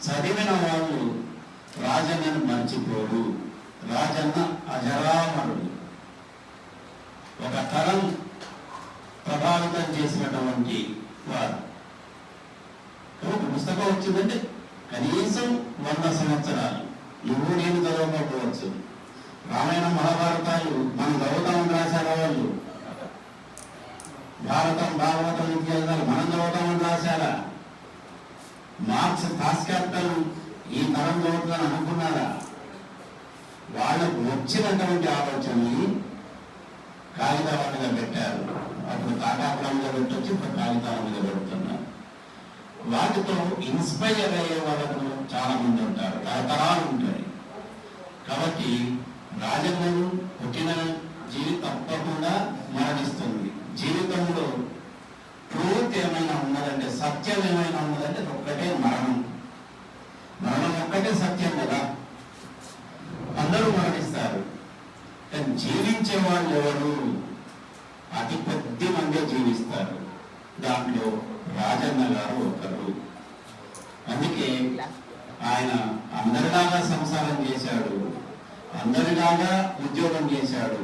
చదివిన వాళ్ళు రాజన్నను మర్చిపోరు. రాజన్న అజరామరుడు. ఒక తరం ప్రభావితం చేసినటువంటి వారు. కాబట్టి పుస్తకం వచ్చిందంటే కనీసం 100 సంవత్సరాలు. నువ్వు నేను చదవకపోవచ్చు. రామాయణ మహాభారతాలు మనం చదువుతామని రాశారు వాళ్ళు. భారతం భాగవతం ఇతిహాసాలు మనం చదువుతామని రాశారా? మార్క్స్ పాశ్చాత్యం ఈ తరం చదువుతుందని అనుకున్నారా? వాళ్ళకు వచ్చినటువంటి ఆలోచనని కాగితాల మీద పెట్టారు. అప్పుడు తాటాకుల మీద పెట్టొచ్చి ఇప్పుడు కాగితాల మీద పెడుతున్నారు. వాటితో ఇన్స్పైర్ అయ్యే వాళ్ళకు చాలా మంది ఉంటారు, తరతరాలు ఉంటాయి. కాబట్టి రాజన్నను పుట్టిన జీవితం తప్పకుండా మరణిస్తుంది. జీవితంలో ట్రూత్ ఏమైనా ఉన్నదంటే, సత్యం ఏమైనా ఉన్నదంటే ఒక్కటే మరణం. మరణం ఒక్కటే సత్యం కదా. అందరూ మరణిస్తారు, కానీ జీవించే వాళ్ళు ఎవరు? అతి కొద్ది మందే జీవిస్తారు. దాంట్లో రాజన్న గారు ఒకరు. అందుకే ఆయన అందరిలాగా సంసారం చేశాడు, అందరిలాగా ఉద్యోగం చేశాడు,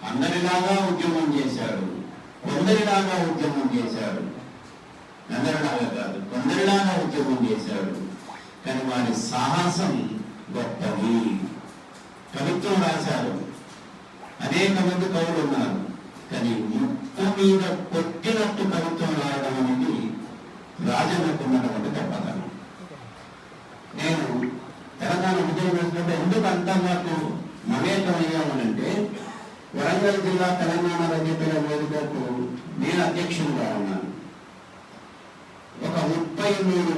అందరిలాగా ఉద్యమం చేశాడు, కొందరిలాగా ఉద్యమం చేశాడు. అందరిలాగా కాదు, కొందరిలాగా ఉద్యమం చేశాడు. కానీ వారి సాహసం గొప్పది. కవిత్వం రాశారు, అనేక మంది కవులు ఉన్నారు. కానీ ముక్కు మీద కొట్టినట్టు కవిత్వం రాయడం అనేది రాజన్నకు ఉన్నటువంటి గొప్పతనం. నేను తెలంగాణ ఉద్యమం చేసినప్పుడు ఎందుకు అంతా నాకు మమేకమయ్యామనంటే, వరంగల్ జిల్లా తెలంగాణ రచయితల వేదికకు నేను అధ్యక్షుడిగా ఉన్నాను. ఒక 33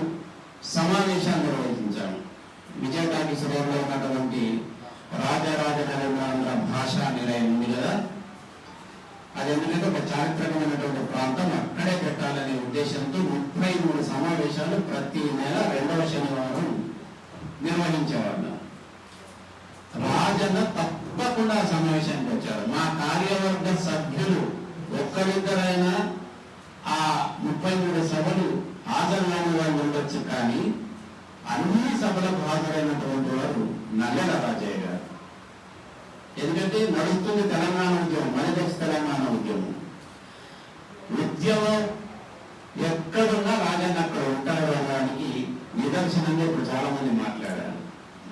సమావేశాలు నిర్వహించాను. విజయటాకీశ్వరంలో ఉన్నటువంటి రాజరాజ నరేంద్ర భాషా నిలయం ఉంది కదా, అది ఎందుకంటే ఒక చారిత్రకమైనటువంటి ప్రాంతం, అక్కడే పెట్టాలనే ఉద్దేశంతో 33 సమావేశాలు ప్రతి నెల 2వ శనివారం నిర్వహించేవాళ్ళు. రాజన్న తప్పకుండా సమావేశానికి వచ్చారు. మా కార్యవర్గ సభ్యులు ఒక్కరిద్దరైనా ఆ 33 సభలు హాజరు కాని వాళ్ళు ఉండొచ్చు, కానీ అన్ని సభలకు హాజరైనటువంటి వారు నల్లెల రాజయ్య గారు. ఎందుకంటే నడుస్తుంది తెలంగాణ ఉద్యమం, మనదేశ తెలంగాణ ఉద్యమం. ఉద్యమం ఎక్కడున్నా రాజన్న అక్కడ ఉంటాడు అనడానికి నిదర్శనంగా ఇప్పుడు చాలా మంది మాట్లాడారు.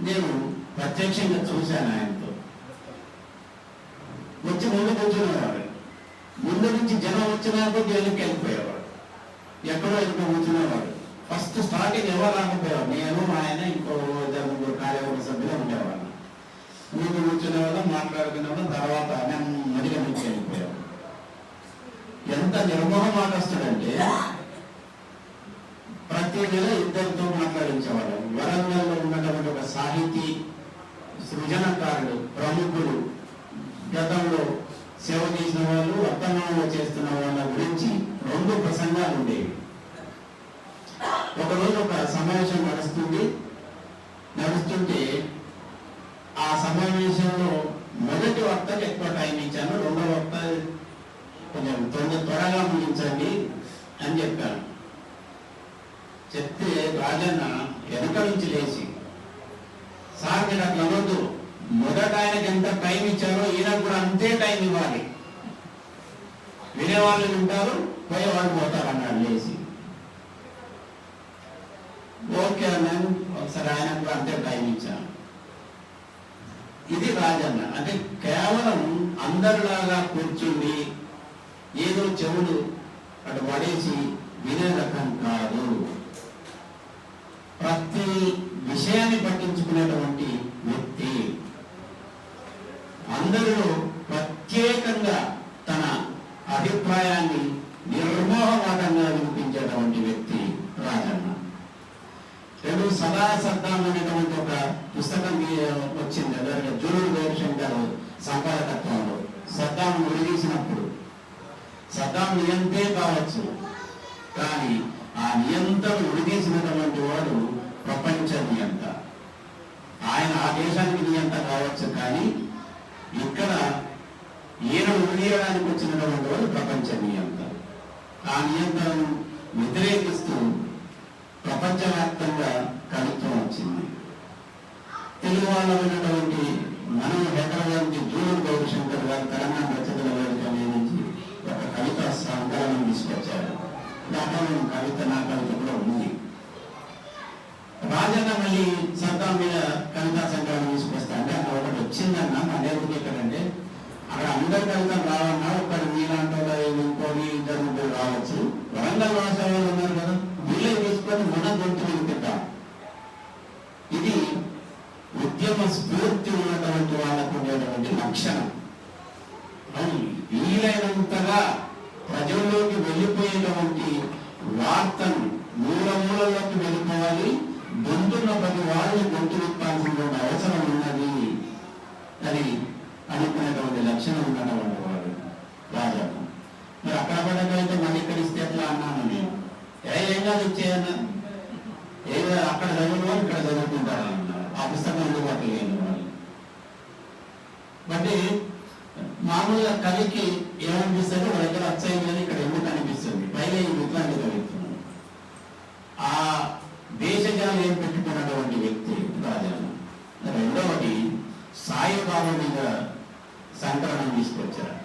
నేను ప్రత్యక్షంగా చూశాను. ఆయనతో వచ్చి ముందు కూర్చునేవాడు. ముందు నుంచి జనం వచ్చినాక జైలుకి వెళ్ళిపోయేవాడు, ఎక్కడో ఇంకో కూర్చునేవాడు. ఫస్ట్ స్టార్టింగ్ ఎవరు రాకపోయేవాడు, నేను ఆయన ఇంకో 2 కార్యవర్గ సభ్యులు ఉండేవాడు. ముందు కూర్చునేవాళ్ళం, మాట్లాడుకునేవాళ్ళం. తర్వాత నెమ్మదిగా నుంచి వెళ్ళిపోయేవాడు. ఎంత నిర్మోహమాటస్తుడంటే ప్రతి నెల ఇద్దరితో మాట్లాడించేవాడు. వరంగల్లో ఉన్నటువంటి ఒక సాహితీ సృజనకారుడు, ప్రముఖులు, గతంలో సేవ చేసిన వాళ్ళు, వర్తమానంలో చేస్తున్న వాళ్ళ గురించి 2 ప్రసంగాలు ఉండేవి. ఒకరోజు ఒక సమావేశం నడుస్తుంటే ఆ సమావేశంలో మొదటి వక్తకి ఎక్కువ టైం ఇచ్చాను, 2వ వక్త కొంచెం త్వరగా ముగించండి అని చెప్పాను. చెప్తే రాజన్న వెనక నుంచి లేచి, సార్ మీరు అట్లా అనొద్దు, మొదట ఆయనకి ఎంత టైం ఇచ్చారో ఈయనకు కూడా అంతే టైం ఇవ్వాలి. వినేవాళ్ళు వింటారు, పోయేవాళ్ళు పోతారు అన్నాడు లేచి. ఓకే అన్నాను. ఒకసారి ఆయనకు కూడా అంతే టైం ఇచ్చాను. ఇది రాజన్న అంటే కేవలం అందరిలాగా కూర్చుండి ఏదో చెవులు అటు పడేసి వినే రకం కాదు. ప్రతి విషయాన్ని పట్టించుకునేటువంటి వ్యక్తి, అందరిలో ప్రత్యేకంగా తన అభిప్రాయాన్ని నిర్మోహమాటంగా వినిపించేటువంటి వ్యక్తి రాజన్న. సదా సద్దాం అనేటువంటి ఒక పుస్తకం వచ్చింది జూలూరు జయశంకర్ సంపాదకత్వంలో. సద్దాం విడదీసినప్పుడు సద్దాం నియంతే కావచ్చు, కానీ ఆ నియంత్రణ విడదీసినటువంటి వాడు ప్రపంచ నియంత. ఆయన ఆ దేశానికి నియంత కావచ్చు, కానీ ఇక్కడ ఈయన విడదీయడానికి వచ్చినటువంటి వాడు ప్రపంచ నియంత. ఆ నియంత్రణను వ్యతిరేకిస్తూ ప్రపంచవ్యాప్తంగా కవిత్వం తెలుగు వాళ్ళమైనటువంటి మనం హైదరాబాద్ నుంచి జూలూరు గౌరీశంకర్ గారు తెలంగాణ రచయితల వేదిక నుంచి ఒక కవిత సంకలనం తీసుకొచ్చారు. దాంట్లో నా కవిత కూడా ఉంది. రాజన్న మళ్ళీ సర్దాం మీద కవితా సంకలనం తీసుకొస్తా అంటే అక్కడ ఒకటి వచ్చిందన్న మళ్ళీ ఎక్కడంటే అక్కడ అందరి కవితలు రావన్నా ఒకటి మీలాంటి ఇంకోటి ఇద్దరు ముగ్గురు రావచ్చు. వరంగల్ వాస్తవాలు ఉన్నారు కదా, వీళ్ళే తీసుకొని మన గొంతు వినిపిద్దాం. ఇది ఉద్యమ స్ఫూర్తి ఉన్నటువంటి వాళ్ళకు ఉండేటువంటి లక్షణం. వీలైనంతగా ప్రజల్లోకి వెళ్ళిపోయేటువంటి వార్తను మూలమూలలోకి వెళ్ళిపోవాలి. గొంతున్న ప్రతి వాళ్ళు గొంతు విప్పాల్సినటువంటి అవసరం ఉన్నది అని అనుకునేటువంటి లక్షణం ఉన్నటువంటి వాడు రాజన్న. మరి అక్కడ పడకైతే మళ్ళీ ఇక్కడ ఇస్తే ఎట్లా అన్నాను నేను. ఏం కాదు ఇచ్చేయన్నా, ఏదో అక్కడ చదువులు ఇక్కడ చదువుకుంటారు అన్నారు. ఆ పుస్తకం అందుబాటు లేని వాళ్ళు. బట్టి మామూలుగా కవికి ఏమనిపిస్తుంది, వాళ్ళ దగ్గర అచ్చయిందని ఇక్కడ ఎందుకు అనిపిస్తుంది. పైగా ఈ ఇట్లాంటి కవిత్వం ఆ దేశజాలు ఏం పెట్టుకున్నటువంటి వ్యక్తి రాజన్న. రెండవది సాయిబాబా మీద సంకలనం తీసుకొచ్చారు.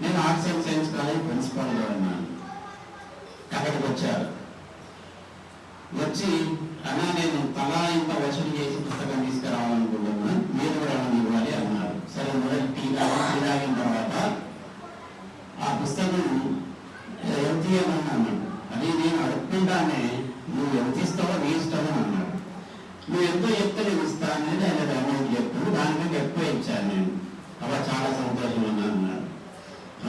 నేను ఆర్ట్స్ అండ్ సైన్స్ కాలేజ్ ప్రిన్సిపాల్గా ఉన్నాను. అక్కడికి వచ్చారు. వచ్చి అన్నా నేను తలా ఇంత వసూలు చేసి పుస్తకం తీసుకురావాలనుకుంటున్నా, మీరు కూడా ఇవ్వాలి అన్నారు. సరే మొదటి టీ తాగిన తర్వాత ఆ పుస్తకం ఎంత ఇవ్వమన్నాను. అది నేను అడుక్కుంటానే, నువ్వు ఎంత ఇస్తావో నీ ఇస్తావని అన్నాడు. నువ్వు ఎంతో చెప్తే నేను ఇస్తాను అనేది ఆయన అమౌంట్ చెప్తాను, దానికంటే ఎక్కువ ఇచ్చాను నేను. అలా చాలా సంతోషం అన్నాడు.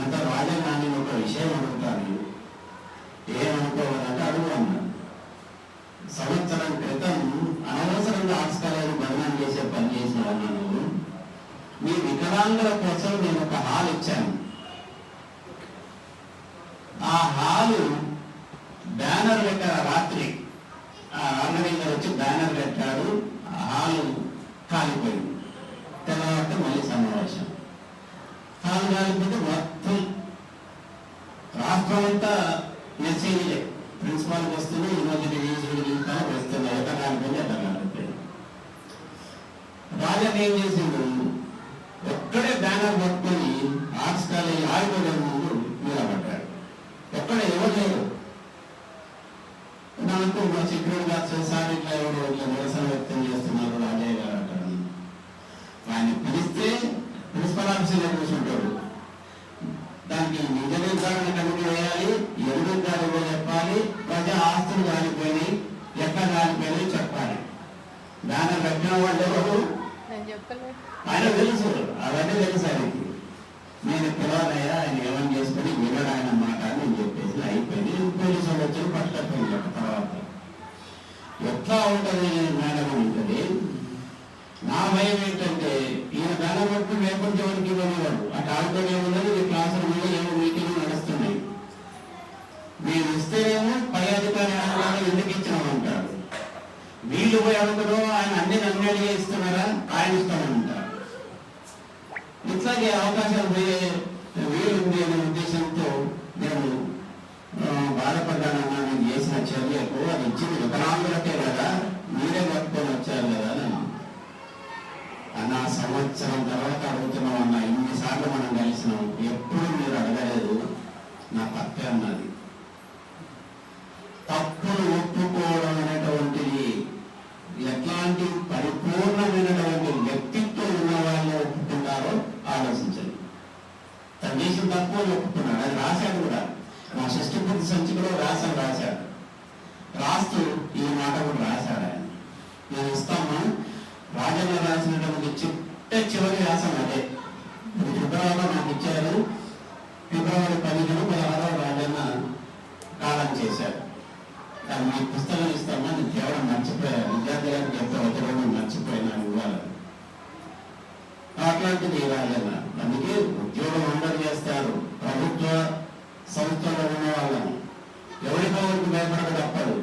అంత రాజన్న నేను ఒక విషయం అడుగుతాను, ఏమనుకోవాలంటే అడుగు అన్నాడు. సంవత్సరం క్రితం అనవసరంగా ఆర్ట్స్ కాలేజీ బదనాం చేసే పని చేసిన నువ్వు. మీ వికలాంగుల కోసం నేను ఒక హాల్ ఇచ్చాను. ఆ హాలు బ్యానర్ పెట్టారు. రాత్రి ఆర్గనైజ్ వచ్చి బ్యానర్ పెట్టాడు. ఆ హాలు కాలిపోయింది. తెల్లవారితే మళ్ళీ సమావేశం. హాలు కాలిపోతే మొత్తం రాష్ట్రం అంతా మెసేజ్లే. ప్రిన్సిపాల్కి వస్తున్నాయి, యూనివర్సిటీ వస్తున్నాయి. ఎట్లా కాలిపోయింది ఎట్లా కాలిపోయింది. రాజన్ ఏం చేసిండు, ఒక్కడే బ్యానర్ పట్టుకొని ఆర్ట్స్ కాలేజ్ ఆడిపోయే ముందు నిలబడ్డాడు. ఎక్కడ ఎవరు లేరు. నాకు మా సెక్యూరిటీ గార్డ్స్ సార్ ఇట్లా ఎవరు ఇట్లా నిరసన వ్యక్తం చేస్తున్నారు రాజయ్య గారు అంటారు. ఆయన పిలిస్తే ప్రిన్సిపల్ ఆఫీసర్ కూర్చుంటాడు. దానికి నిజ నిర్ధారణ కమిటీ వేయాలి, ఎందుకు గాలిపో చెప్పాలి, ప్రజా ఆస్తులు కాలిపోయినాయి, ఎట్లా కాలిపోయినాయి చెప్పాలి. దాన్ని కట్టిన వాళ్ళు ఎవరు ఆయన తెలుసు, అవన్నీ తెలుసు ఆయనకి. నేను పిలవాలయ్యా, ఆయన ఏమని చేసుకుని వినడు ఆయన మాట అని చెప్పేసి అయిపోయింది. పోలీసు వాళ్ళు వచ్చి పట్టకపోయింది. తర్వాత ఎట్లా ఉంటుంది మేడం ఉంటుంది. నా భయం ఏంటంటే ఈయన దాని బట్టి లేకుంటే ఎవరికి ఇవ్వనివాడు. అటు ఆడుతూనే ఉన్నది, ఈ క్లాసుల మీద ఏమో మీటింగ్ నడుస్తున్నాయి. మీరు ఇస్తేనేమో పై అధికారి ఎందుకు ఇచ్చినామంటారు. వీళ్ళు పోయి అడుగుతారో ఆయన అన్ని నన్నేడిగా ఇస్తున్నారా, ఆయన ఇస్తామంటారు. ఇట్లాగే అవకాశాలు పోయే వీలుంది అనే ఉద్దేశంతో నేను బాధపడ్డానన్నా. నేను చేసిన చర్యకు అది ఇచ్చింది వికలాంగులకే కదా, మీరే పట్టుకొని వచ్చారు కదా అన్న. సంవత్సరం తర్వాత అడుగుతున్నాం అన్న, ఇన్నిసార్లు మనం కలిసినాం, ఎప్పుడు మీరు అడగలేదు. నా తప్పే అన్నది. తప్పును ఒప్పుకోవడం అనేటువంటిది ఎట్లాంటి పరిపూర్ణమైనటువంటి వ్యక్తిత్వం ఉన్న వాళ్ళు ఒప్పుకుంటారో ఆలోచించండి. తన దేశం తక్కువ ఒప్పుకున్నాడు, అది రాశాడు కూడా. మా షష్టి బుద్ధి సంచికలో రాశాడు. రాస్తూ ఈ మాట కూడా రాశాడు ఆయన. నేను ఇస్తామా రాజన్న రాసినటువంటి చివరి వ్యాసం అదే. ఫిబ్రవరిలో నాకు ఇచ్చారు. ఫిబ్రవరి 15-16 రాజన్న కాలం చేశారు. అది మీ పుస్తకం ఇస్తామా, నేను కేవలం మర్చిపోయాను. విద్యార్థులకు చెప్తే వచ్చి మర్చిపోయినాను ఇవ్వాలి. అట్లాంటిది రాజన్న. అందుకే ఉద్యోగం అందరూ చేస్తారు. ప్రభుత్వ సంస్థలో ఉన్న వాళ్ళని ఎవరికొవరికి భయపడక తప్పదు.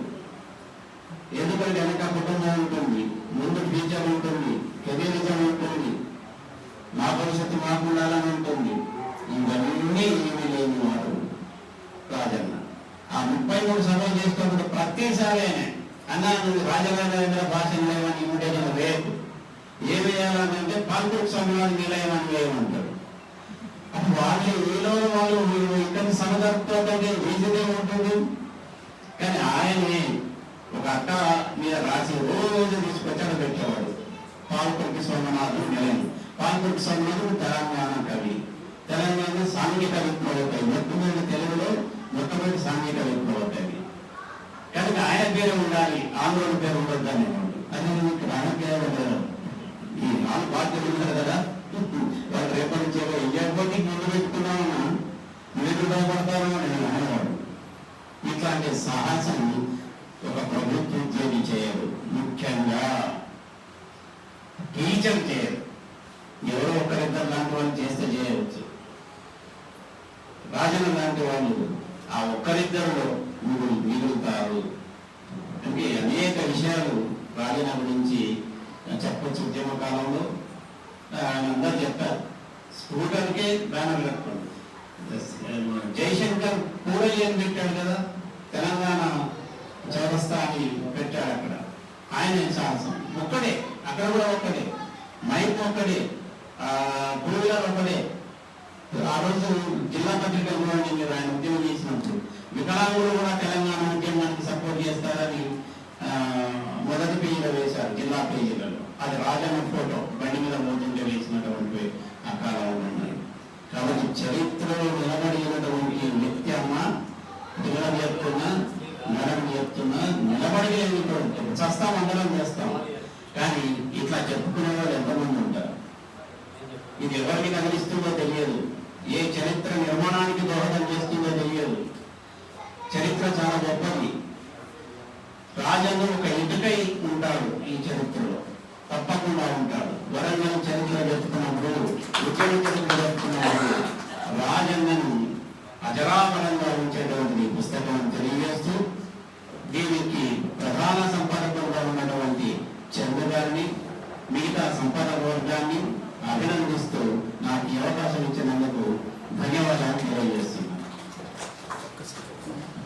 ఎందుకంటే వెనక కుటుంబం ఉంటుంది, ముందు ఫ్యూచర్ ఉంటుంది, కెరీరిజం ఉంటుంది, మా భవిష్యత్తు మాకు ఉండాలని ఉంటుంది. ఇవన్నీ ఏమీ లేని వాడు రాజన్న. ఆ 33 సభలు చేసుకున్నప్పుడు ప్రతిసారి అన్నా నువ్వు రాజరాజేంద్ర భాష లేవని ఇన్విటేషన్ రేపు ఏ వేయాలంటే పాల్గొట్టు స్వామివారి నిలయం అని వేయమంటారు. వాళ్ళు ఏలో వాళ్ళు ఇక్కడ సమదర్పంటే ఈజీగా ఉంటుంది. కానీ ఆయనే ఒక అట్ట మీద రాసి రోజు తీసుకొచ్చాడు పెట్టేవాడు. పాల్కొట్టి సోమనాథుడు నిలయం. పాల్కొట్టి సోమనాథుడు తెలంగాణ కవి. తెలంగాణ సాంఘిక విప్లవ మొట్టమొదటి తెలుగులో మొట్టమొదటి సాంఘిక విప్లవ కవి. కనుక ఆయన పేరు ఉండాలి, ఆంధ్రుల పేరు ఉండొద్దు అనేవాడు. అదే ఇక్కడ ఆయన పేరు ఉండదు. ఈ నాలుగు పార్టీలు ఉన్నారు కదా, వాళ్ళు రేపటి నుంచి ఎవ్వరికి ముందు పెట్టుకున్నామన్నా మీరు భయపడతారు అని అనేవాడు. ఇట్లాంటి సాహసం ఒక ప్రభుత్వ ఉద్యోగి చేయరు, ముఖ్యంగా టీచర్ చేయరు. ఎవరో ఒకరిద్దరు లాంటి వాళ్ళు చేస్తే చేయవచ్చు. రాజన్న లాంటి వాళ్ళు ఆ ఒక్కరిద్దరిలో మిగులుతారు. అంటే అనేక విషయాలు రాజన్న గురించి చెప్పచ్చు. ఉద్యమ కాలంలో ఆయన అందరూ చెప్పారు. స్కూటర్కే బ్యానర్ కట్టుకోండి. జయశంకర్ కూడలి అని పెట్టాడు కదా, తెలంగాణ చౌరస్తా అని పెట్టాడు. అక్కడ ఆయన సాహసం ఒక్కడే, అక్కడ కూడా ఒక్కడే, మైక్ ఒక్కడే, టూ వీలర్ ఒకటే. ఆ రోజు జిల్లా పత్రికలు కూడా మీరు ఆయన ఉద్యోగం చేసినప్పుడు వికలాంగులు కూడా తెలంగాణ ఉద్యమానికి సపోర్ట్ చేస్తారని మొదటి పేజీలో వేశారు, జిల్లా పేజీలలో. అది రాజన్న ఫోటో బండి మీద మోతుంటే వేసినటువంటి ఆ కాలంలో ఉన్నాయి. కాబట్టి చరిత్రలో నిలబడినటువంటి వ్యక్తి అమ్మ పిల్లలు చెప్తున్నా, మేడం చెప్తున్నా, నిలబడలేనిటువంటి చస్తాం, అందరం చేస్తాం. కానీ ఇట్లా చెప్పుకునే వాళ్ళు ఎంతమంది ఉంటారు? ఇది ఎవరికి తగిలిస్తుందో తెలియదు, ఏ చరిత్ర నిర్మాణానికి దోహదం చేస్తుందో తెలియదు. చరిత్ర చాలా గొప్పది. రాజన్న ఒక ఇటుకై ఉంటాడు ఈ చరిత్రలో, తప్పకుండా ఉంటాడు. వరంగల్ చరిత్ర చెప్తున్నప్పుడు, ఉద్యమ చరిత్ర చెప్తున్నప్పుడు రాజన్నను అజరామరంగా ఉంచేటువంటి పుస్తకం తెలియజేస్తూ, దీనికి ప్రధాన సంపాదకులుగా ఉన్నటువంటి చంద్ర గారిని, మిగతా సంపాదక వర్గాన్ని అభినందిస్తూ నాకు ఈ అవకాశం ఇచ్చినందుకు ధన్యవాదాలు తెలియజేస్తున్నాను.